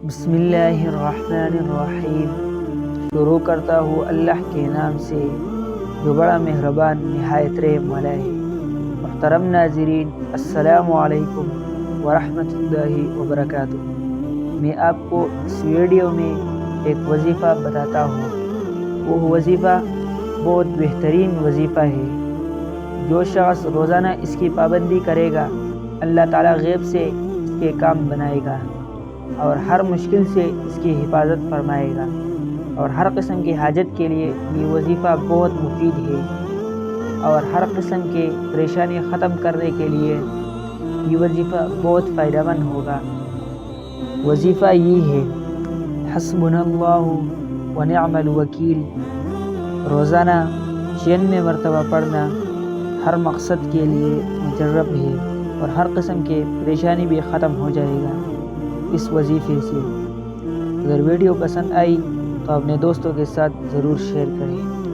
بسم اللہ الرحمن الرحیم۔ شروع کرتا ہوں اللہ کے نام سے جو بڑا مہربان نہایت رحم والا ہے۔ محترم ناظرین، السلام علیکم ورحمۃ اللہ وبرکاتہ۔ میں آپ کو اس ویڈیو میں ایک وظیفہ بتاتا ہوں۔ وہ وظیفہ بہت بہترین وظیفہ ہے۔ جو شخص روزانہ اس کی پابندی کرے گا، اللہ تعالیٰ غیب سے اس کے کام بنائے گا اور ہر مشکل سے اس کی حفاظت فرمائے گا، اور ہر قسم کی حاجت کے لیے یہ وظیفہ بہت مفید ہے، اور ہر قسم کے پریشانی ختم کرنے کے لیے یہ وظیفہ بہت فائدہ مند ہوگا۔ وظیفہ یہ ہے: حسبنا اللہ ونعم الوکیل۔ روزانہ 96 مرتبہ پڑھنا ہر مقصد کے لیے مجرب ہے، اور ہر قسم کے پریشانی بھی ختم ہو جائے گا اس وظیفے سے۔ اگر ویڈیو پسند آئی تو اپنے دوستوں کے ساتھ ضرور شیئر کریں۔